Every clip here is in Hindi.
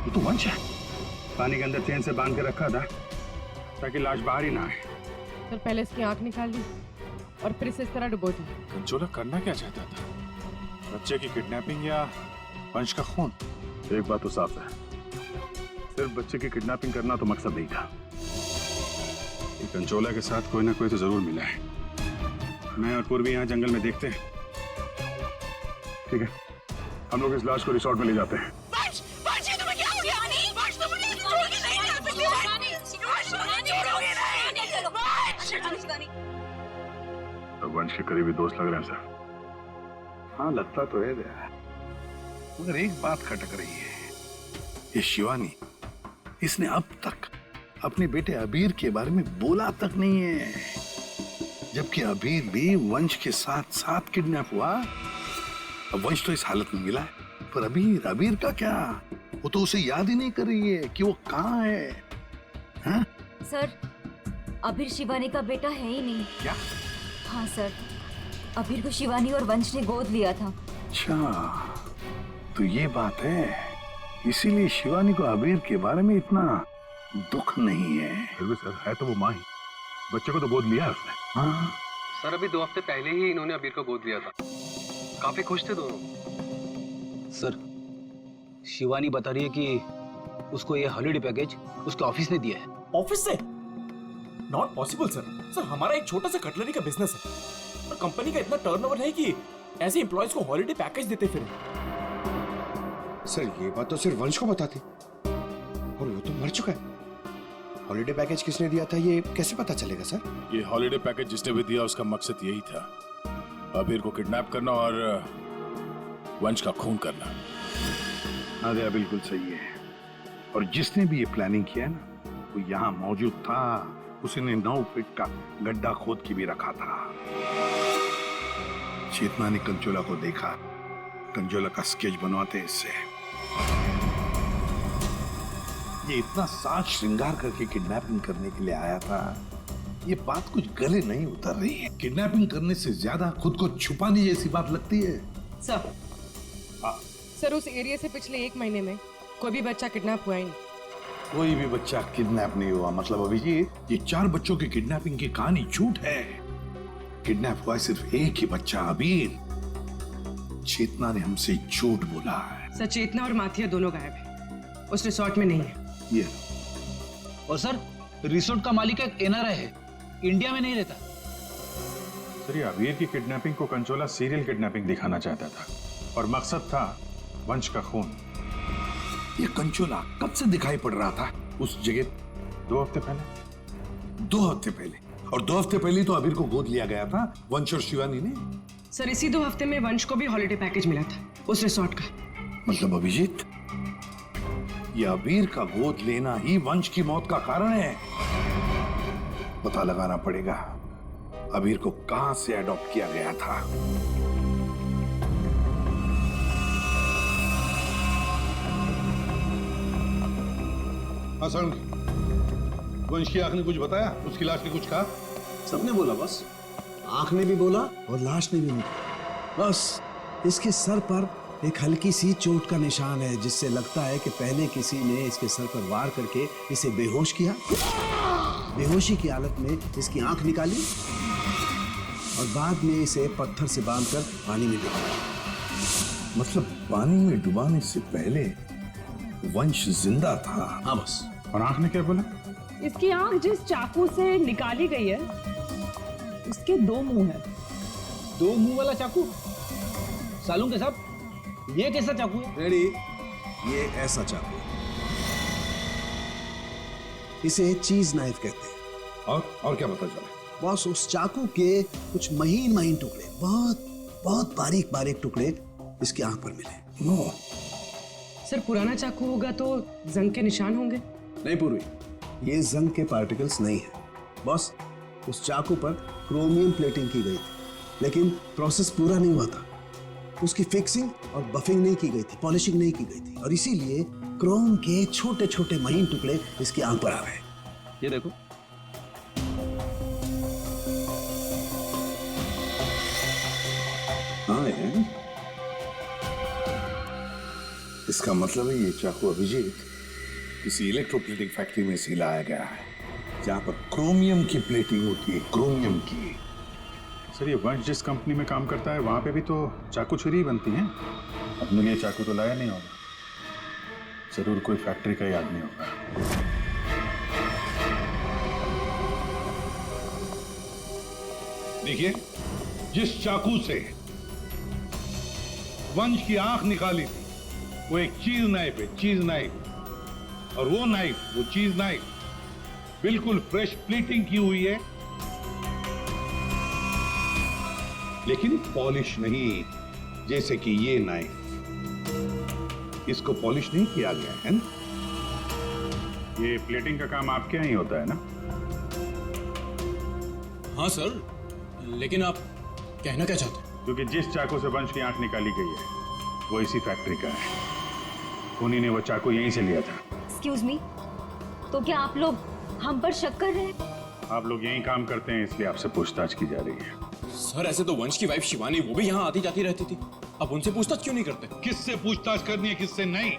वो तो वंश है। पानी के अंदर चेन से बांध के रखा था ताकि लाश बाहर ही ना आए। सर पहले इसकी आंख निकाल दी और फिर इसे इस तरह डुबो दी। कंचोला करना क्या चाहता था? बच्चे की किडनैपिंग या वंश का खून? एक बात तो साफ है, सिर्फ बच्चे की किडनैपिंग करना तो मकसद नहीं था। ये कंचोला के साथ कोई ना कोई तो जरूर मिला है। मैं और पूर्वी यहाँ जंगल में देखते हैं। ठीक है, हम लोग इस लाश को रिसोर्ट में ले जाते हैं। तो वंश के करीबी दोस्त लग रहे हैं सर। हाँ लगता तो है दया, मगर एक बात खटक रही है। ये शिवानी, इसने अब तक अपने बेटे अबीर के बारे में बोला तक नहीं है, जबकि अबीर भी वंश के साथ साथ किडनैप हुआ। अब वंश तो इस हालत में मिला है, पर अबीर का क्या? वो तो उसे याद ही नहीं कर रही है कि वो कहाँ है। हाँ? सर, अबीर शिवानी का बेटा है ही नहीं। क्या? हाँ सर, अबीर को शिवानी और वंश ने गोद लिया था। अच्छा, तो ये बात है, इसीलिए शिवानी को अबीर के बारे में इतना दुख नहीं है। फिर भी सर, है तो वो माँ ही, बच्चे को तो गोद लिया है उसने। हाँ सर, अभी 2 हफ्ते पहले ही इन्होंने अबीर को गोद लिया था। काफी खुश थे दोनों। सर, शिवानी बता रही है कि उसको ये हॉलिडे पैकेज उसके ऑफिस ने दिया है। ऑफिस से? Not possible sir. सर हमारा एक छोटा सा कटलरी का बिजनेस है और कंपनी का इतना टर्नओवर है कि ऐसे एम्प्लॉयज को हॉलिडे पैकेज देते फिर। सर ये बात तो सिर्फ वंश को बताती, और वो तो मर चुका है। हॉलिडे पैकेज किसने दिया था ये कैसे पता चलेगा सर? ये हॉलिडे पैकेज जिसने भी दिया उसका मकसद यही था, अबीर को किडनैप करना और वंश का खून करना। हाँ दया बिल्कुल सही है, और जिसने भी ये प्लानिंग किया ना, वो यहाँ मौजूद था। उसने 9 फीट का गड्ढा खोद के भी रखा था। चेतना ने कंचोला को देखा, कंचोला का स्केच बनवाते इससे। ये इतना साज श्रृंगार करके किडनैपिंग करने के लिए आया था, ये बात कुछ गले नहीं उतर रही है। किडनैपिंग करने से ज्यादा खुद को छुपाने जैसी बात लगती है। सर, सर उस एरिया से पिछले 1 महीने में कोई भी बच्चा किडनैप हुआ ही नहीं। कोई भी बच्चा किडनैप नहीं हुआ मतलब अभिजीत, ये 4 बच्चों की किडनैपिंग की कहानी झूठ है। किडनैप हुआ सिर्फ एक ही बच्चा, अबीर। चेतना ने हमसे झूठ बोला है। सर चेतना और माथिया दोनों गायब है, उस रिसोर्ट में नहीं है। ये और सर, रिसोर्ट का मालिक एक एनआरआई है, इंडिया में नहीं रहता। सर, ये अबीर की किडनैपिंग को कंचोला सीरियल किडनैपिंग दिखाना चाहता था और मकसद था वंश का खून। ये कंचोला कब से दिखाई पड़ रहा था उस जगह? 2 हफ्ते पहले। 2 हफ्ते पहले, और 2 हफ्ते पहले तो अबीर को गोद लिया गया था वंश और शिवानी ने। सर इसी 2 हफ्ते में वंश को भी हॉलिडे पैकेज मिला था उस रिसोर्ट का। मतलब अभिजीत, ये अबीर का गोद लेना ही वंश की मौत का कारण है। पता लगाना पड़ेगा अबीर को कहां से अडॉप्ट किया गया था। हाँ वंश की आंख ने कुछ बताया? उसकी लाश ने कुछ कहा? सबने बोला बस, आंख ने भी बोला और लाश ने भी बोला। बस इसके सर पर एक हल्की सी चोट का निशान है, जिससे लगता है कि पहले किसी ने इसके सर पर वार करके इसे बेहोश किया। बेहोशी की हालत में इसकी आंख निकाली और बाद में इसे पत्थर से बांधकर पानी में डुबाया। मतलब पानी में डुबाने से पहले वंश जिंदा था? हाँ बस। और आंख ने क्या बोला? इसकी आंख जिस चाकू से निकाली गई है उसके 2 मुंह है। 2 मुंह वाला चाकू? सालून के साहब, ये कैसा चाकू है? रेडी, ये ऐसा चाकू है, इसे चीज नाइफ कहते हैं। और क्या पता चला? बॉस, उस चाकू के कुछ महीन महीन टुकड़े, बहुत बहुत बारीक बारीक टुकड़े इसकी आंख पर मिले। नो सर पुराना चाकू होगा तो जंग के निशान होंगे। नहीं पूर्वी, ये जंग के पार्टिकल्स नहीं है बॉस। उस चाकू पर क्रोमियम प्लेटिंग की गई थी, लेकिन प्रोसेस पूरा नहीं हुआ था। उसकी फिक्सिंग और बफिंग नहीं की गई थी, पॉलिशिंग नहीं की गई थी, और इसीलिए क्रोम के छोटे छोटे महीन टुकड़े इसकी आंख पर आ गए। ये देखो, हाँ यार, इसका मतलब है ये चाकू अभिजीत किसी इलेक्ट्रोप्लेटिंग फैक्ट्री में से लाया गया है जहां पर क्रोमियम की प्लेटिंग होती है, क्रोमियम की। सर ये वंश जिस कंपनी में काम करता है वहां पे भी तो चाकू छुरी ही बनती हैं। अपने लिए चाकू तो लाया नहीं होगा, जरूर कोई फैक्ट्री का ही आदमी होगा। देखिए, जिस चाकू से वंश की आंख निकाली थी वो एक चीज नाइफ है, चीज नाइफ। और वो नाइफ, वो चीज नाइफ बिल्कुल फ्रेश प्लीटिंग की हुई है, लेकिन पॉलिश नहीं, जैसे कि ये नाइफ, इसको पॉलिश नहीं किया गया है ना? ये प्लेटिंग का काम आपके यहाँ ही होता है ना? हाँ सर, लेकिन आप कहना क्या चाहते हैं? क्योंकि जिस चाकू से वंश की आंख निकाली गई है वो इसी फैक्ट्री का है। खूनी ने वो चाकू यहीं से लिया था। एक्सक्यूज मी, तो क्या आप लोग हम पर शक कर रहे हैं? आप लोग यहीं काम करते हैं इसलिए आपसे पूछताछ की जा रही है। सर ऐसे तो वंश की वाइफ शिवानी वो भी यहाँ आती जाती रहती थी, अब उनसे पूछताछ क्यों नहीं करते? किससे पूछताछ करनी है, किससे नहीं,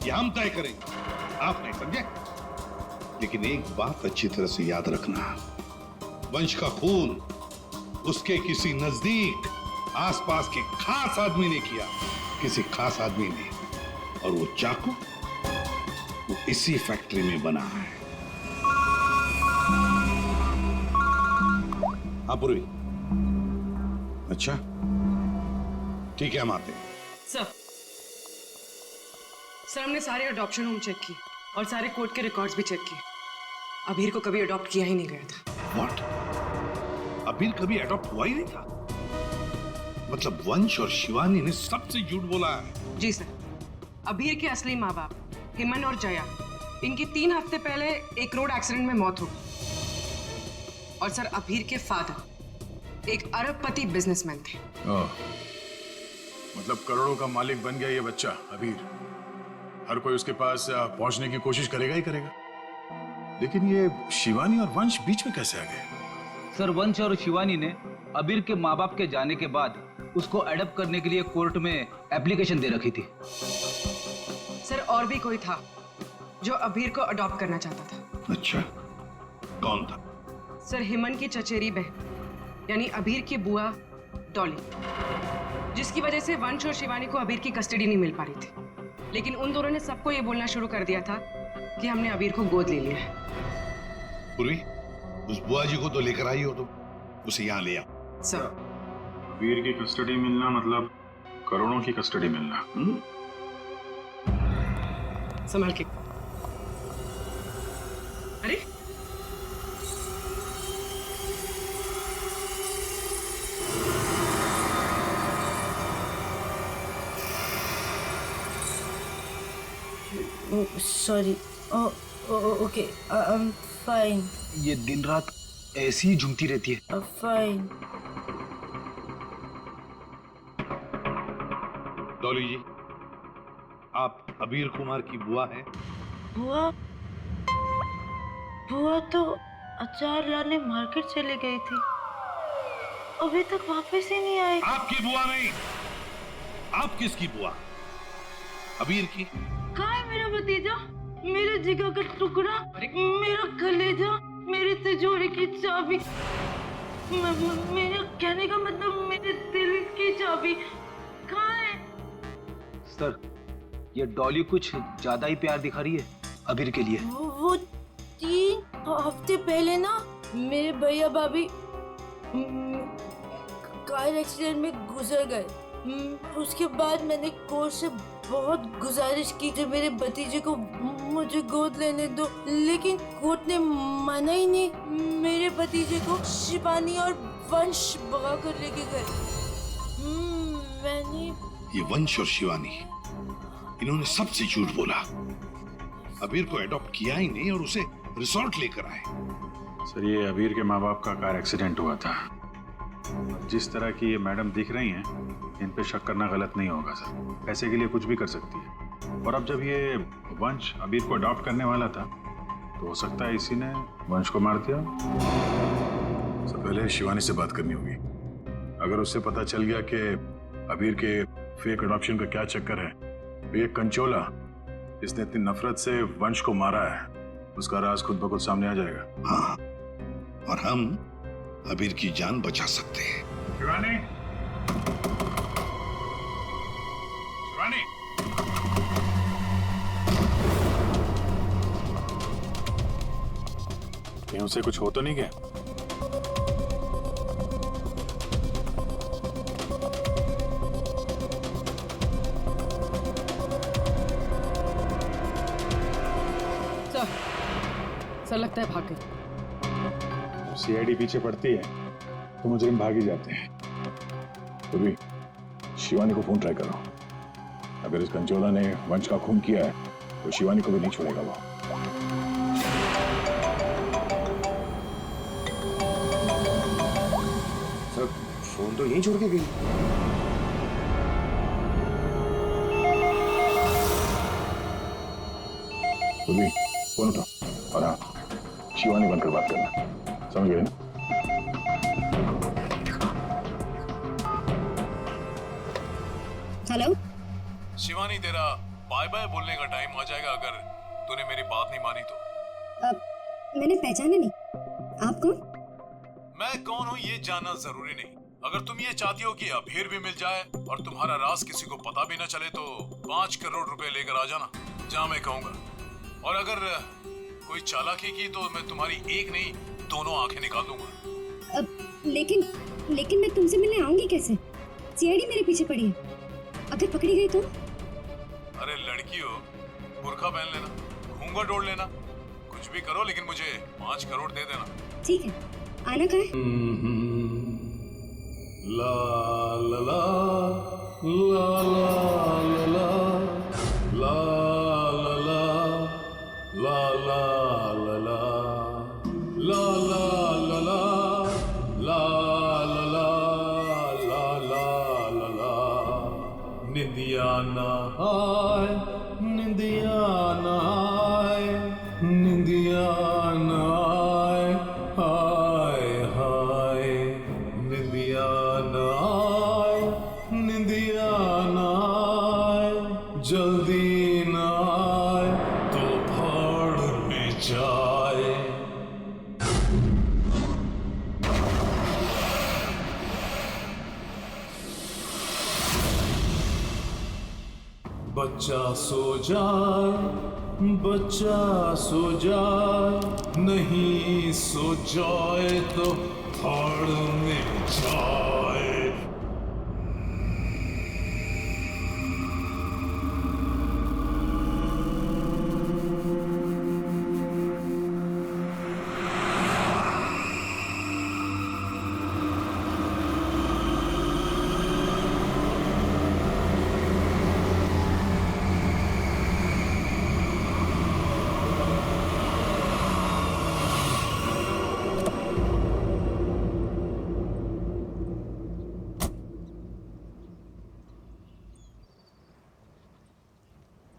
ये हम तय करेंगे, आप नहीं, समझे? लेकिन एक बात अच्छी तरह से याद रखना, वंश का खून उसके किसी नजदीक आसपास के खास आदमी ने किया, किसी खास आदमी ने, और वो चाकू वो इसी फैक्ट्री में बना है। हाँ पूर्वी, अच्छा ठीक है, हम आते हैं। सर हमने सारे अडॉप्शन होम चेक किए और सारे कोर्ट के रिकॉर्ड्स भी चेक किए। अबीर को कभी अडॉप्ट किया ही नहीं गया था। व्हाट? अबीर कभी अडॉप्ट हुआ ही नहीं था? मतलब वंश और शिवानी ने सबसे झूठ बोला है? जी सर, अबीर के असली माँ बाप हेमन और जया, इनकी 3 हफ्ते पहले एक रोड एक्सीडेंट में मौत हो गई। और सर अबीर के फादर एक अरबपति बिजनेसमैन थे। मतलब करोड़ों का मालिक बन गया ये बच्चा अबीर। हर कोई उसके पास पहुंचने की कोशिश करेगा ही करेगा। लेकिन ये शिवानी और वंश बीच में कैसे आ गए? सर वंश और शिवानी ने अबीर के माँ बाप के जाने के बाद उसको अडॉप्ट करने के लिए कोर्ट में एप्लीकेशन दे रखी थी। सर और भी कोई था जो अबीर को अडॉप्ट करना चाहता था। अच्छा, कौन था? सर हेमन की चचेरी बहन यानी अबीर की बुआ डॉली, जिसकी वजह से वंश और शिवानी को अबीर की कस्टडी नहीं मिल पा रही थी। लेकिन उन दोनों ने सबको ये बोलना शुरू कर दिया था कि हमने अबीर को गोद ले लिया है। पूर्वी, उस बुआ जी को तो लेकर आई हो, तो उसे यहाँ ले आओ। सर अबीर की कस्टडी मिलना मतलब करोड़ों की कस्टडी मिलना। संभाल के। अरे sorry, okay, I am fine. ये दिन रात ऐसी ही झूमती रहती है। फाइन। डॉली जी, आप अबीर कुमार की बुआ हैं? बुआ? बुआ तो अचार लाने मार्केट चली गई थी, अभी तक वापस ही नहीं आई। आपकी बुआ नहीं, आप किसकी बुआ? अबीर की? कहाँ है मेरा भतीजा, मेरे जिगर का टुकड़ा, मेरा कलेजा, मेरी तिजोरी की चाबी, मेरा कहने का मतलब मेरे दिल की चाबी कहाँ है? सर ये डॉली कुछ ज्यादा ही प्यार दिखा रही है अबीर के लिए। वो 3 हफ्ते पहले ना मेरे भैया भाभी कार एक्सीडेंट में गुजर गए। उसके बाद मैंने कोर्ट से बहुत गुजारिश की कि मेरे भतीजे को मुझे गोद लेने दो, लेकिन कोर्ट ने माना ही नहीं। मेरे भतीजे को शिवानी और वंश भगा कर लेके गए। मैंने ये वंश और शिवानी, इन्होंने सबसे झूठ बोला। अबीर को अडॉप्ट किया ही नहीं और उसे रिसोर्ट लेकर आए। सर ये अबीर के माँ बाप का कार एक्सीडेंट हुआ था। जिस तरह की ये मैडम दिख रही हैं, इन पे शक करना गलत नहीं होगा सर। पैसे के लिए कुछ भी कर सकती है। और अब जब ये वंश अबीर को अडॉप्ट करने वाला था तो हो सकता है इसी ने वंश को मार दिया। सबसे पहले शिवानी से बात करनी होगी। अगर उससे पता चल गया कि अबीर के फेक अडॉप्शन का क्या चक्कर है तो ये कंचोला इसने इतनी नफरत से वंश को मारा है, उसका राज खुद ब खुद सामने आ जाएगा। हाँ, और हम अबीर की जान बचा सकते हैं। शिवानी, शिवानी, कहीं उसे कुछ हो तो नहीं गया? सर लगता है भाग गई। सीआईडी पीछे पड़ती है तो मुजरिम भाग ही जाते हैं। तो भी शिवानी को फोन ट्राई करो। अगर इस कंचोला ने वंश का खून किया है तो शिवानी को भी नहीं छोड़ेगा वो। सर फोन तो यहीं छोड़ के गई। तो भी फोन उठा और हाँ, शिवानी बनकर बात करना, समझ गए ना? हेलो शिवानी, तेरा बाय बाय बोलने का टाइम आ जाएगा अगर तूने मेरी बात नहीं मानी तो। मैंने पहचाना नहीं, आप कौन? मैं कौन हूँ ये जानना जरूरी नहीं। अगर तुम ये चाहती हो कि अभीर भी मिल जाए और तुम्हारा राज किसी को पता भी न चले तो 5 करोड़ रुपए लेकर आ जाना, जहाँ मैं कहूँगा। और अगर कोई चालाकी की तो मैं तुम्हारी एक नहीं 2 आंखें निकाल दूंगा। लेकिन मैं तुमसे मिलने आऊंगी कैसे? सीआईडी मेरे पीछे पड़ी है, अगर पकड़ी गई तो? अरे लड़की हो, बुर्का पहन लेना, घूंघट ओढ़ लेना, कुछ भी करो लेकिन मुझे 5 करोड़ दे देना। ठीक है, आना कहाँ है? ला ला ला ला ला ला ला ला ला ला ला ला ला ला ला ला निंदिया ना आए, निंदिया ना आए, निंदिया ना आए, हाय हाय निंदिया ना आए, निंदिया ना आए, जल्दी ना आए तो भाड़ में जाए। बच्चा सो जाए, बच्चा सो जाए, नहीं सो जाए तो भाड़ में जाए।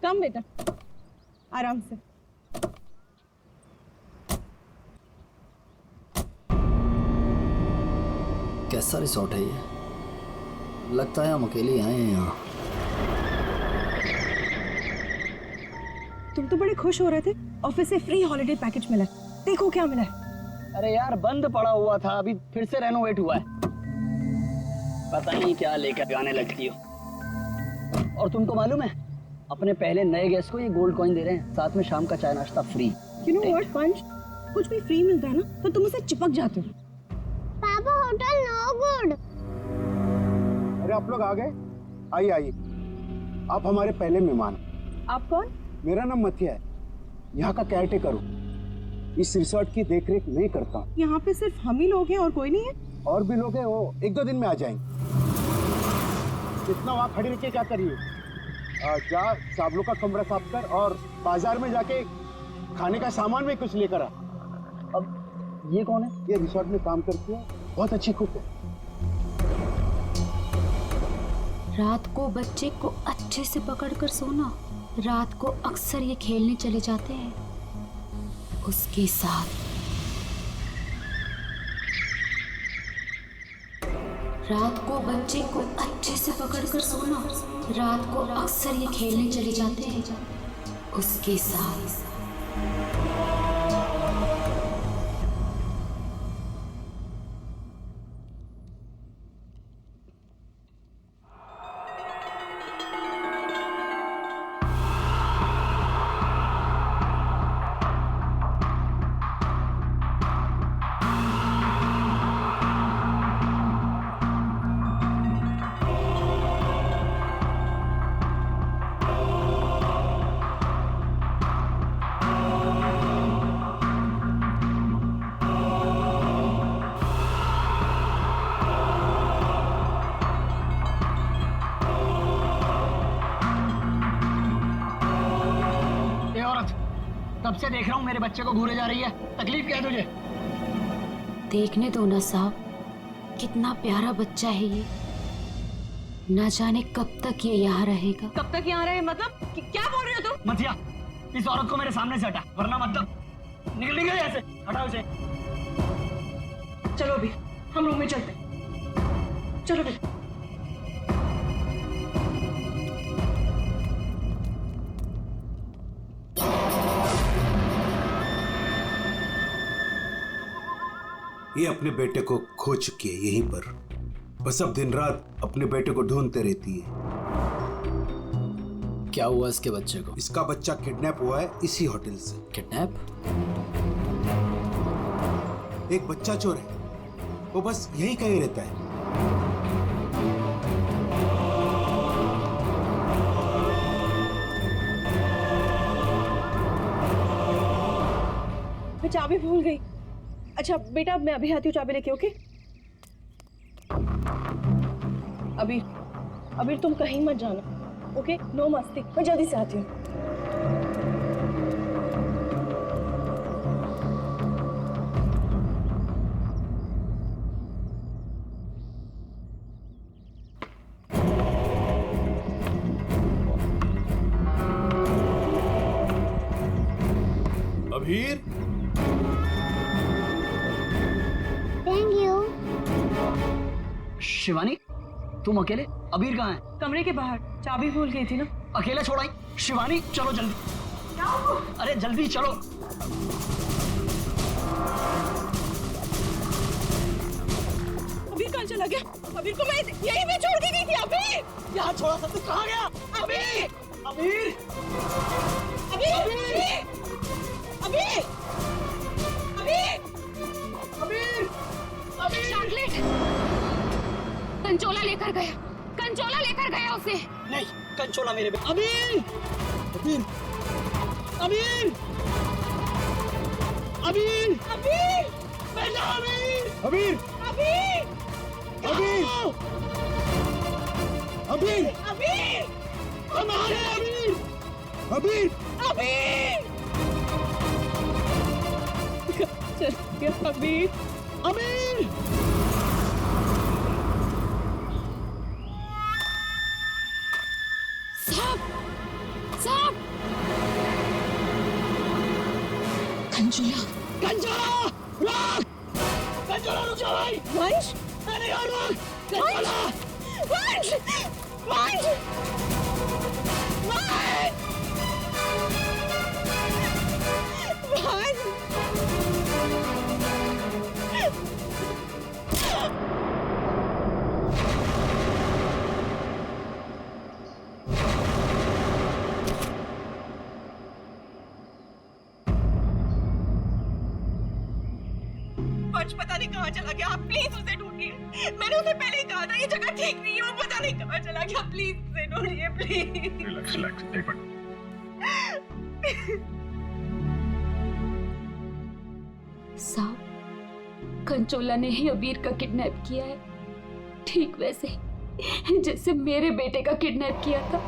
कम बेटा, आराम से। कैसा रिसोर्ट है ये? लगता है हम अकेले आए हैं यहाँ। तुम तो बड़े खुश हो रहे थे, ऑफिस से फ्री हॉलिडे पैकेज मिला। देखो क्या मिला है। अरे यार बंद पड़ा हुआ था, अभी फिर से रेनोवेट हुआ है। पता नहीं क्या लेकर आने लगती हो। और तुमको मालूम है, अपने पहले नए गेस्ट को ये गोल्ड कॉइन दे रहे हैं, साथ में शाम का चाय नाश्ता फ्री। यू नो व्हाट पंच, कुछ भी फ्री मिलता है ना तो तुम उसे चिपक जाते हो। पापा होटल नो गुड। अरे आप लोग आ गए? आइए आइए, आप हमारे पहले मेहमान। आप कौन? मेरा नाम मथिया है, यहाँ का केयर टेकर हूँ। इस रिसोर्ट की देखरेख मैं करता हूँ। यहाँ पे सिर्फ हम ही लोग हैं और कोई नहीं है? और भी लोग हैं, वो 1-2 दिन में आ जाएंगे। इतना वहाँ खड़ी रह के क्या करिए? जा चावलों का कमरा साफ कर और बाजार में जाके खाने का सामान भी कुछ लेकर आ। अब ये कौन है? ये रिसोर्ट में काम करती है, बहुत अच्छी कुक है। रात को बच्चे को अच्छे से पकड़कर सोना। रात को अक्सर ये खेलने चले जाते हैं उसके साथ। रात को बच्चे को अच्छे से पकड़कर सोना। रात को अक्सर ये खेलने चले जाते हैं उसके साथ। तब से देख रहा हूँ मेरे बच्चे को घूरे जा रही है, तकलीफ क्या है तुझे? देखने दो ना साहब, कितना प्यारा बच्चा है ये। ना जाने कब तक ये यहाँ रहेगा। कब तक यहाँ रहे मतलब? क्या बोल रहे हो तुम? मतिया, इस औरत को मेरे सामने से हटा, वरना मतलब निकल गए ऐसे। हटाओ इसे। चलो अभी हम रूम में चलते हैं। चलो बेटा। ये अपने बेटे को खो चुकी है यहीं पर, बस अब दिन रात अपने बेटे को ढूंढते रहती है। क्या हुआ इसके बच्चे को? इसका बच्चा किडनैप हुआ है इसी होटल से। किडनैप? एक बच्चा चोर है, वो बस यहीं कहीं रहता है। मैं चाबी भूल गई। अच्छा बेटा मैं अभी आती हूँ चाबी लेके। ओके अभी तुम कहीं मत जाना। ओके नो मस्ती, मैं जल्दी से आती हूँ। अभीर शिवानी, तुम अकेले? अबीर कहाँ है? कमरे के बाहर, चाबी भूल गई थी ना। अकेले छोड़ाई? शिवानी चलो जल्दी। अरे जल्दी चलो। अबीर कहाँ चला गया? अबीर को मैं यहीं पे छोड़ के गई थी। अबीर यहाँ छोड़ा था, तू कहाँ गया? अबीर अबीर अबीर अबीर अबीर अबीर चॉकलेट कंचोला लेकर गया, कंचोला लेकर गया उसे। नहीं, कंचोला मेरे बेटे। अबीर अबीर अबीर अबीर अबीर बेटा अबीर अबीर अबीर अबीर अबीर अबीर हमारे अबीर अबीर अबीर अबीर अबीर साहब कंचोला रुक! कंचोला रुक जा भाई! वंश मैंने कहा रुक! कंचोला! वंश वंश वंश पता नहीं कहाँ चला गया। आप प्लीज उसे ढूंढिए। मैंने उसे पहले ही कहा था ये जगह ठीक नहीं है। वो पता नहीं कहाँ चला गया। प्लीज उसे ढूंढिए प्लीज। रिलैक्स रिलैक्स, एक मिनट। साहब कंचोला ने ही अबीर का किडनैप किया है, ठीक वैसे ही जैसे मेरे बेटे का किडनैप किया था।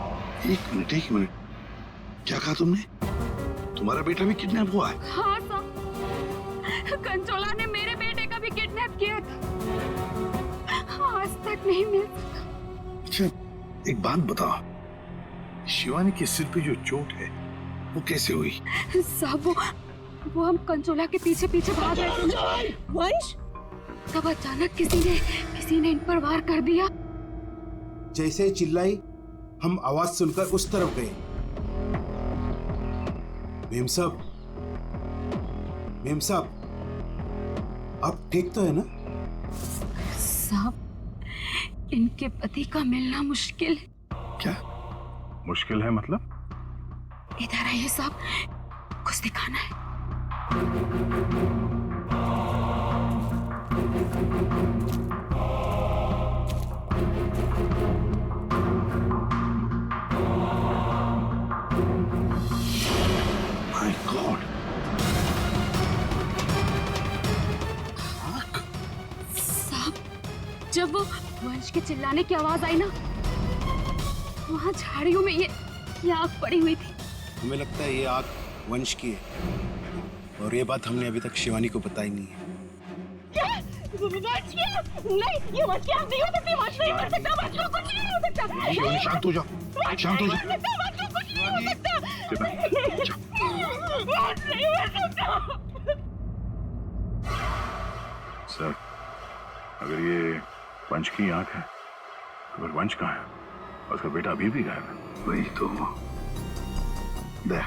एक मिनट, क्या कहा तुमने? तुम्हारा बेटा भी किडनैप हुआ है? हाँ साहब, कंचोला ने मेरे बेटे का भी किडनैप किया था, आज तक नहीं मिल सका। अच्छा एक बात बताओ, शिवानी के सिर पे जो चोट है वो कैसे हुई? साहब वो हम कंचोला के पीछे पीछे भाग रहे थे वंश, तब अचानक किसी ने इन पर वार कर दिया। जैसे चिल्लाई हम आवाज सुनकर उस तरफ गए। मेम साहब, आप ठीक तो है ना? साहब, इनके पति का मिलना मुश्किल है। क्या मुश्किल है मतलब? इधर आइए साहब, कुछ दिखाना है। माय गॉड, साहब, जब वो वंश के चिल्लाने की आवाज आई ना, वहां झाड़ियों में ये आग पड़ी हुई थी। हमें लगता है ये आग वंश की है, और ये बात हमने अभी तक शिवानी को बताई नहीं है। नहीं, ये वंश की आग नहीं हो सकती। वंश नहीं मर सकता। वंश को कुछ नहीं हो सकता। शिवानी शांत हो जाओ, शांत हो जाओ। वंश को कुछ नहीं हो सकता। वंश नहीं मर सकता। सर, अगर ये वंश की आंख है तो फिर वंश कहाँ है? और उसका बेटा अभी भी गायब है। वही तो। दया,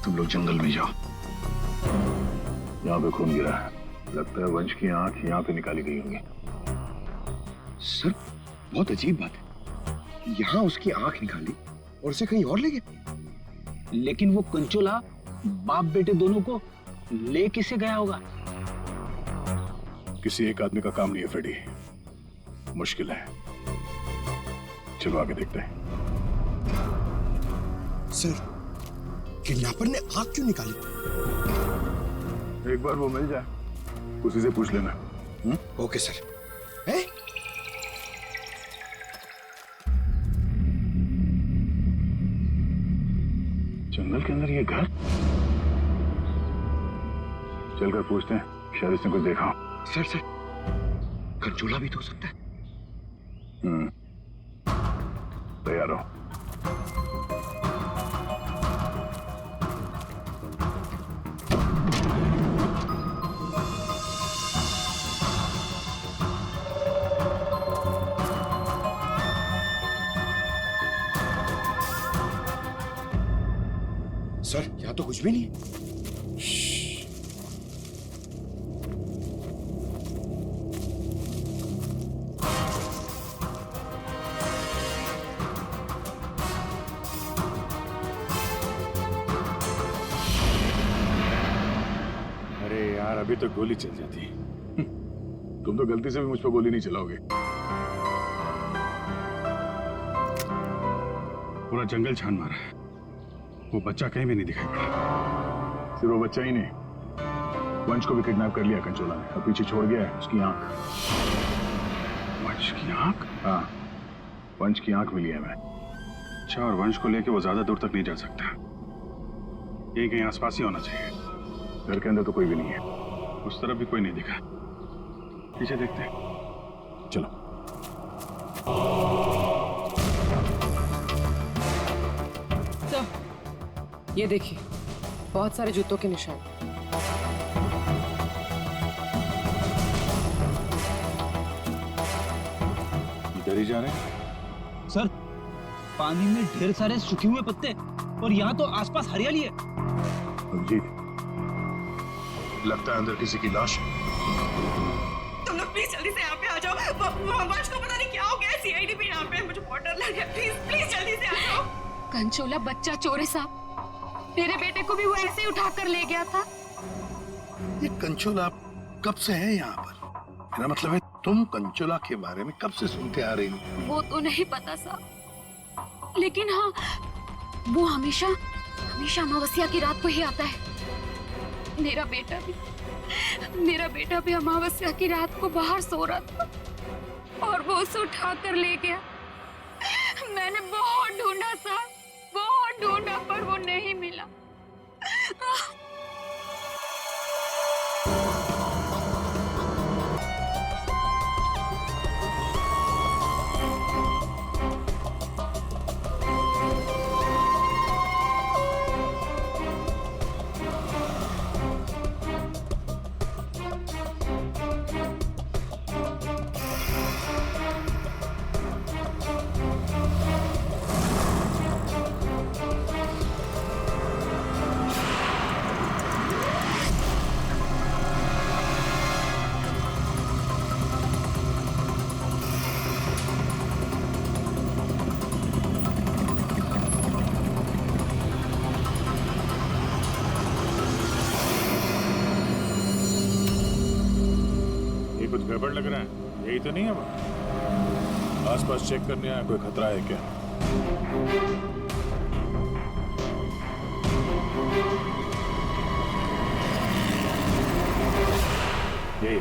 तुम लोग जंगल में जाओ। यहाँ पे खून गिरा है, लगता है वंश की आंख यहाँ पे निकाली गई होंगी। सर, बहुत अजीब बात है। यहाँ उसकी आंख निकाली और उसे कहीं और ले गए। लेकिन वो कंचोला बाप बेटे दोनों को ले किसे गया होगा? किसी एक आदमी का काम नहीं है फ्रेडी, मुश्किल है। चलो आगे देखते हैं। सर, किडनैपर ने आंख क्यों निकाली? एक बार वो मिल जाए, उसी से पूछ लेना। Okay sir. है? जंगल के अंदर ये घर? चलकर पूछते हैं, शायद इसने कुछ देखा हो। सर, कंचोला भी तो हो सकता है। तैयार हो। सर, यहाँ तो कुछ भी नहीं है। अरे यार, अभी तो गोली चल जाती। तुम तो गलती से भी मुझ पर गोली नहीं चलाओगे। पूरा जंगल छान मारा है, वो बच्चा कहीं भी नहीं दिखाई पड़ा। सिर्फ वो बच्चा ही नहीं, वंश को भी किडनैप कर लिया कंचोला ने, और पीछे छोड़ गया है उसकी आंख। वंश की आंख? हाँ, वंश की आंख मिली है मैं। अच्छा, और वंश को लेके वो ज्यादा दूर तक नहीं जा सकता, यही कहीं आसपास ही होना चाहिए। घर के अंदर तो कोई भी नहीं है, उस तरफ भी कोई नहीं दिखा। पीछे देखते हैं, चलो। ये देखिए, बहुत सारे जूतों के निशान। इधर ही जा रहे हैं? सर, पानी में ढेर सारे सूखे हुए पत्ते, और यहाँ तो आसपास हरियाली है। अभिजीत, लगता है अंदर किसी की लाश है। तुम लोग प्लीज जल्दी से यहाँ पे आ जाओ। वंश को पता नहीं क्या हो गया, सीआईडी भी यहाँ पे है, मुझे बहुत डर लग रहा है। प्लीज जल्दी से आ जाओ। कंचोला बच्चा चोर है साहब, मेरे बेटे को भी वो ऐसे ही उठा कर ले गया था। ये कंचोला कब से है यहाँ पर? मेरा मतलब है, तुम कंचोला के बारे में कब से सुनते आ रही हो? वो तो नहीं पता साहब, लेकिन हाँ, वो हमेशा अमावस्या की रात को ही आता है। मेरा बेटा भी अमावस्या की रात को बाहर सो रहा था, और वो उसे उठा कर ले गया। मैंने बहुत ढूंढा साहब, बहुत ढूंढा, पर वो नहीं मिला। गड़बड़ लग रहा है, यही तो नहीं है वो? आसपास चेक करने आया, कोई खतरा है क्या? यही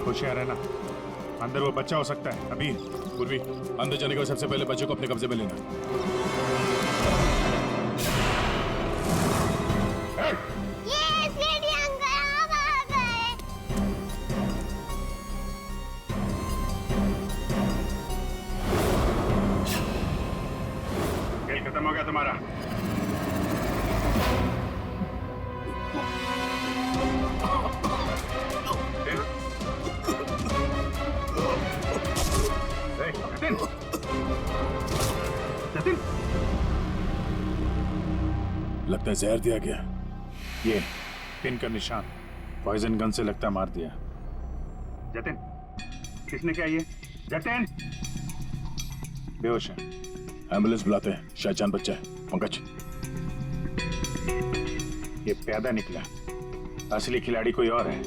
होशियार है ना, अंदर वो बच्चा हो सकता है। अभी पूर्वी, अंदर जाने का सबसे पहले बच्चे को अपने कब्जे में लेना। खेल खत्म हो गया तुम्हारा। जतिन, लगता है जहर दिया गया। ये पिन का निशान पॉइजन गन से लगता मार दिया। जतिन, किसने क्या ये? जतिन बेहोश है। एम्बुलेंस बुलाते हैं, शायद जान बच्चा है। पंकज, ये पैदा निकला, असली खिलाड़ी कोई और है।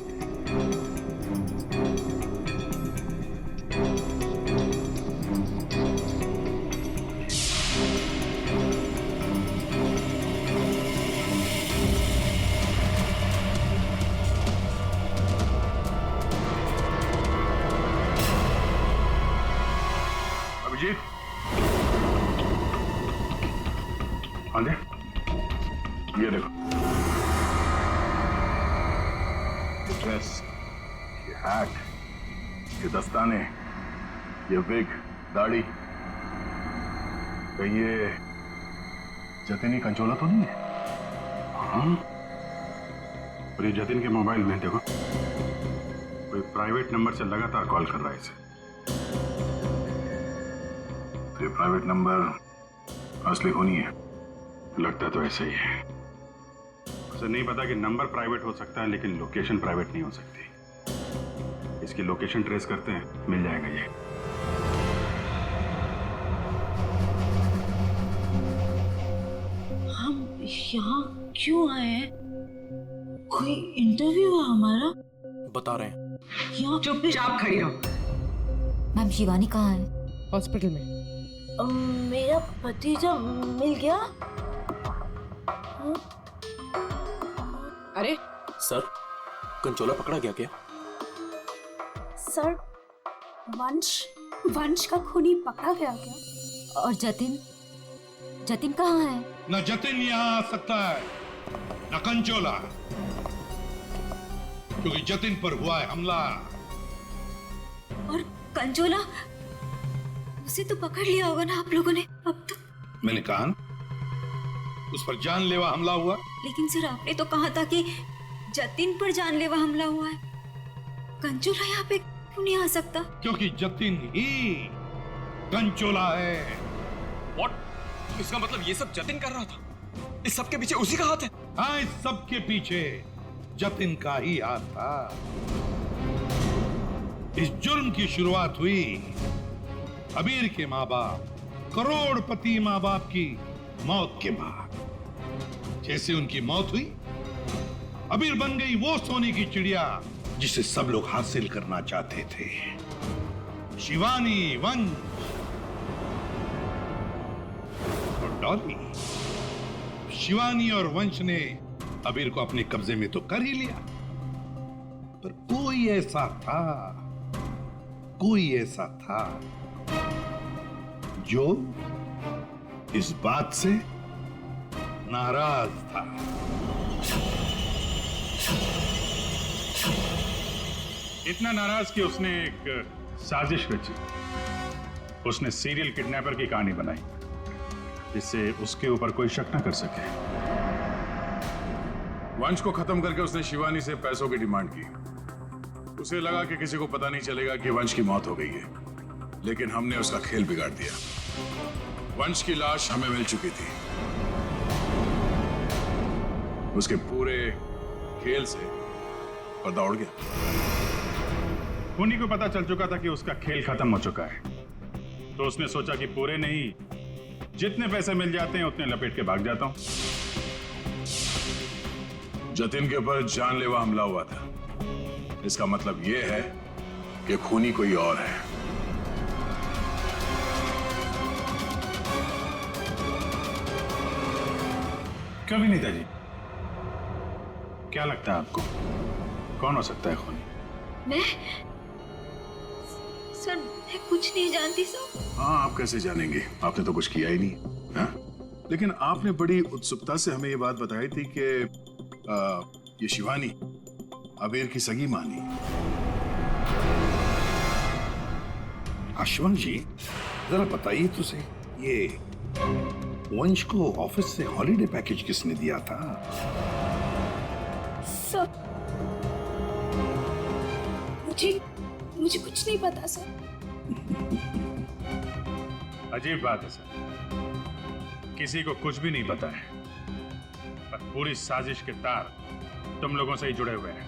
अभिजीत, आंधे, ये देखो, ये ड्रेस, ये हैट, ये दस्ताने, ये विग, दाढ़ी, कहीं ये जतिन का कंचोला तो नहीं है? हाँ, और ये जतिन के मोबाइल में देखो, कोई प्राइवेट नंबर से लगातार कॉल कर रहा है इसे। तो ये प्राइवेट नंबर असली होनी है, लगता तो ऐसा ही है। उसे नहीं पता कि नंबर प्राइवेट हो सकता है, लेकिन लोकेशन प्राइवेट नहीं हो सकती। इसकी लोकेशन ट्रेस करते हैं, मिल जाएगा ये। हम यहाँ क्यों आए हैं? कोई इंटरव्यू है हमारा? बता रहे हैं। यहाँ चुपचाप खड़ी रहो। मैम, शिवानी कहाँ है? हॉस्पिटल में। मेरा भतीजा मिल गया। अरे सर, कंचोला पकड़ा गया क्या? सर, वंश का खूनी पकड़ा गया क्या? और जतिन? जतिन कहाँ है? न जतिन यहाँ आ सकता है, न कंचोला, क्योंकि जतिन पर हुआ है हमला। और कंचोला? उसे तो पकड़ लिया होगा ना आप लोगों ने अब तो। मैंने कहा ना, उस पर जानलेवा हमला हुआ। लेकिन सर, आपने तो कहा था कि जतिन पर जानलेवा हमला हुआ है। कंचोला यहाँ पे क्यों नहीं आ सकता? क्योंकि जतिन ही कंचोला है। What? इसका मतलब ये सब जतिन कर रहा था? इस सब के पीछे उसी का हाथ है? हाँ, इस सब के पीछे जतिन का ही हाथ था। इस जुर्म की शुरुआत हुई अबीर के माँ बाप, करोड़पति माँ बाप की मौत के बाद। जैसे उनकी मौत हुई, अबीर बन गई वो सोने की चिड़िया जिसे सब लोग हासिल करना चाहते थे। शिवानी, वंश और डॉली। शिवानी और वंश ने अबीर को अपने कब्जे में तो कर ही लिया, पर कोई ऐसा था जो इस बात से नाराज था। इतना नाराज कि उसने एक साजिश रची। उसने सीरियल किडनैपर की कहानी बनाई, जिससे उसके ऊपर कोई शक न कर सके। वंश को खत्म करके उसने शिवानी से पैसों की डिमांड की। उसे लगा कि किसी को पता नहीं चलेगा कि वंश की मौत हो गई है, लेकिन हमने उसका खेल बिगाड़ दिया। वंश की लाश हमें मिल चुकी थी। उसके पूरे खेल से पर्दा उड़ गया। खूनी को पता चल चुका था कि उसका खेल खत्म हो चुका है, तो उसने सोचा कि पूरे नहीं, जितने पैसे मिल जाते हैं उतने लपेट के भाग जाता हूं। जतिन के ऊपर जानलेवा हमला हुआ था। इसका मतलब यह है कि खूनी कोई और है। क्यों भी नीता जी, क्या लगता है आपको कौन हो सकता है खूनी? मैं सर, मैं कुछ नहीं जानती सर। हाँ, आप कैसे जानेंगे? आपने तो कुछ किया ही नहीं। हाँ? लेकिन आपने बड़ी उत्सुकता से हमें ये बात बताई थी कि ये शिवानी अबीर की सगी मानी। अश्वंत जी, जरा बताइए तो सही, ये वंश को ऑफिस से हॉलिडे पैकेज किसने दिया था? सर, मुझे कुछ नहीं पता सर। अजीब बात है सर, किसी को कुछ भी नहीं पता है, पर पूरी साजिश के तार तुम लोगों से ही जुड़े हुए हैं।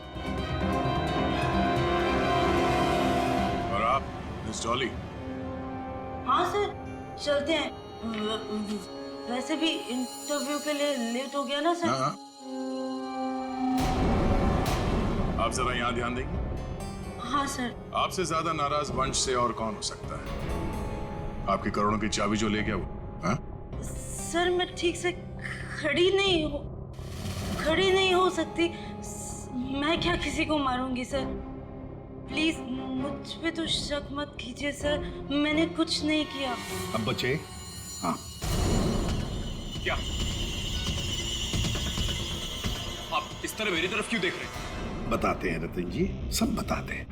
और आप मिस डॉली? हाँ सर, चलते हैं। वैसे भी इंटरव्यू के लिए लेट हो गया ना सर। हाँ। आप जरा यहाँ ध्यान देंगे? हाँ सर। आपसे ज्यादा नाराज वंश से और कौन हो सकता है? आपकी करोड़ों की चाबी जो ले गया वो। हाँ? सर, मैं ठीक से खड़ी नहीं हो सकती। मैं क्या किसी को मारूंगी सर? प्लीज मुझ पे तो शक मत कीजिए सर, मैंने कुछ नहीं किया। अब बचे? हाँ। क्या आप इस तरह मेरी तरफ क्यों देख रहे हैं? बताते हैं रतन जी, सब बताते हैं,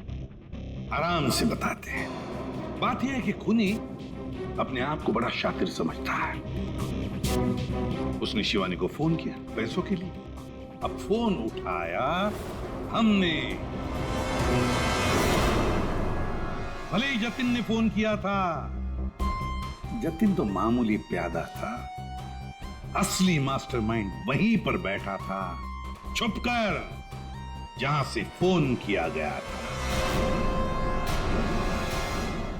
आराम से बताते हैं। बात यह है कि खूनी अपने आप को बड़ा शातिर समझता है। उसने शिवानी को फोन किया पैसों के लिए। अब फोन उठाया हमने। भले ही जतिन ने फोन किया था, जतिन तो मामूली प्यादा था, असली मास्टरमाइंड वहीं पर बैठा था, छुपकर, जहां से फोन किया गया था।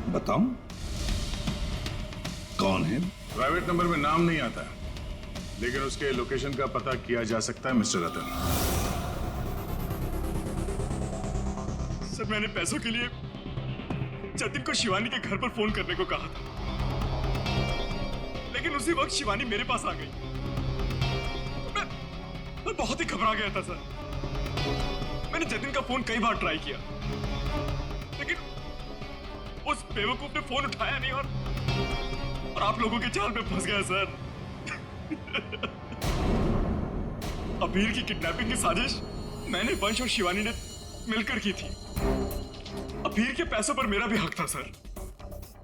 बताऊं कौन है? प्राइवेट नंबर में नाम नहीं आता, लेकिन उसके लोकेशन का पता किया जा सकता है मिस्टर रतन। सर, मैंने पैसों के लिए जतिन को शिवानी के घर पर फोन करने को कहा था, लेकिन उसी वक्त शिवानी मेरे पास आ गई। मैं बहुत ही घबरा गया था सर। मैंने जतिन का फोन कई बार ट्राई किया, लेकिन उस बेवकूफ ने फोन उठाया नहीं और आप लोगों के जाल में फंस गया सर। अबीर की किडनैपिंग की साजिश मैंने, वंश और शिवानी ने मिलकर की थी। अबीर के पैसों पर मेरा भी हक था सर,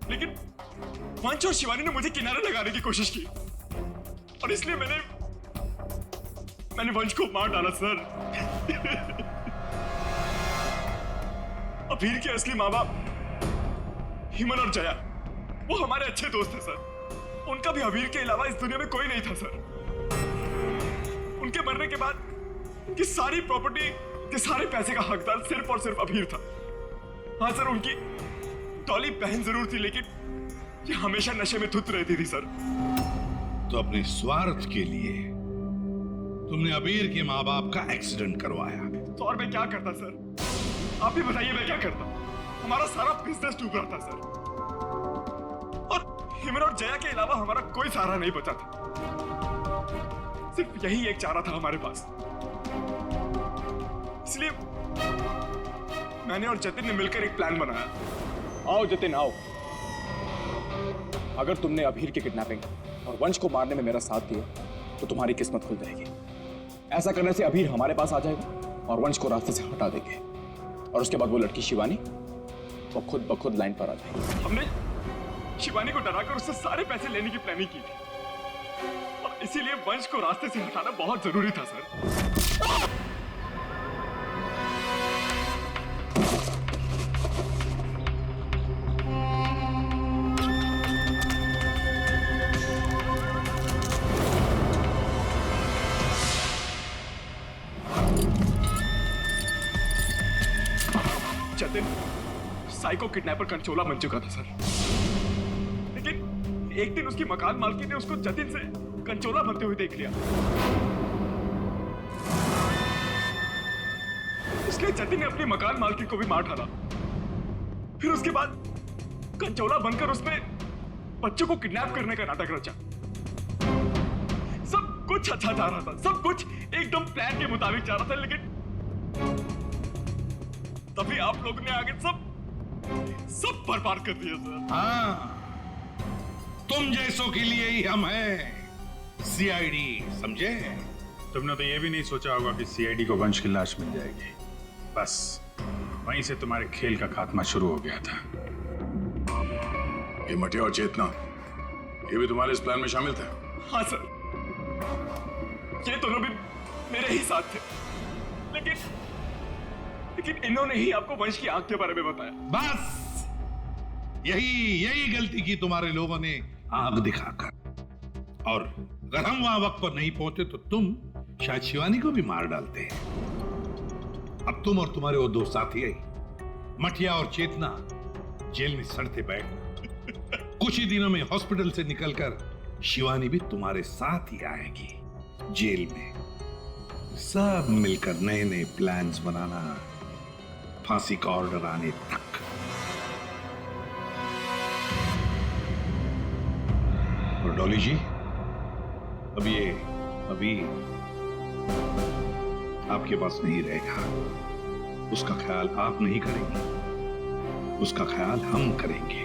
लेकिन वंश और शिवानी ने मुझे किनारे लगाने की कोशिश की और इसलिए मैंने वंश को मार डाला सर। अबीर के असली माँ बाप हिमन और जया, वो हमारे अच्छे दोस्त थे सर। उनका भी अबीर के अलावा इस दुनिया में कोई नहीं था सर। उनके मरने के बाद उनकी सारी प्रॉपर्टी के सारे पैसे का हकदार सिर्फ और सिर्फ अबीर था। हाँ सर, उनकी डॉली बहन जरूर थी, लेकिन ये हमेशा नशे में धुत रहती थी सर। तो अपने स्वार्थ के लिए तुमने अबीर के माँ बाप का एक्सीडेंट करवाया। तो और मैं क्या करता सर? आप ही बताइए, मैं क्या करता? हमारा सारा बिजनेस डूब रहा था सर, और हिमन और जया के अलावा हमारा कोई सहारा नहीं बचा था। सिर्फ यही एक चारा था हमारे पास। इसलिए मैंने और जतिन ने मिलकर एक प्लान बनाया। आओ जतिन, आओ। अगर तुमने अबीर की किडनैपिंग और वंश को मारने में मेरा साथ दिया तो तुम्हारी किस्मत खुल जाएगी। ऐसा करने से अबीर हमारे पास आ जाएगा और वंश को रास्ते से हटा देंगे, और उसके बाद वो लड़की शिवानी वो खुद ब खुद लाइन पर आ जाएगी। हमने शिवानी को डराकर उससे सारे पैसे लेने की प्लानिंग की थी, और इसीलिए वंश को रास्ते से हटाना बहुत जरूरी था सर। जतिन साइको किडनैपर कंचोला बन चुका था सर, लेकिन एक दिन उसकी मकान मालकी ने उसको जतिन से कंचोला बनते हुए देख लिया। इसलिए जतिन ने अपनी मकान मालकी को भी मार डाला। फिर उसके बाद कंचोला बनकर उसने बच्चों को किडनैप करने का नाटक रचा। सब कुछ अच्छा जा रहा था, सब कुछ एकदम प्लान के मुताबिक जा रहा था, लेकिन तभी आप लोगों ने आगे सब बर्बाद कर दिया सर। हाँ, तुम जैसों के लिए ही हम हैं सीआईडी, समझे? तुमने तो ये भी नहीं सोचा होगा कि सीआईडी को वंश की लाश मिल जाएगी। बस वहीं से तुम्हारे खेल का खात्मा शुरू हो गया था। ये मटिया और चेतना, ये भी तुम्हारे इस प्लान में शामिल थे? हाँ सर, ये दोनों भी मेरे ही साथ थे, लेकिन इन्होंने ही आपको वंश की आंख के बारे में बताया। बस यही गलती की तुम्हारे लोगों ने आग दिखाकर। और अगर हम वहां वक्त पर नहीं पहुंचे तो तुम शायद शिवानी को भी मार डालते। अब तुम और तुम्हारे वो दो साथी मटिया और चेतना जेल में सड़ते बैठना। कुछ ही दिनों में हॉस्पिटल से निकलकर शिवानी भी तुम्हारे साथ ही आएगी जेल में। सब मिलकर नए नए प्लान्स बनाना, फांसी का ऑर्डर आने तक। और डॉली जी, अभी आपके पास नहीं रहेगा। उसका ख्याल आप नहीं करेंगे, उसका ख्याल हम करेंगे।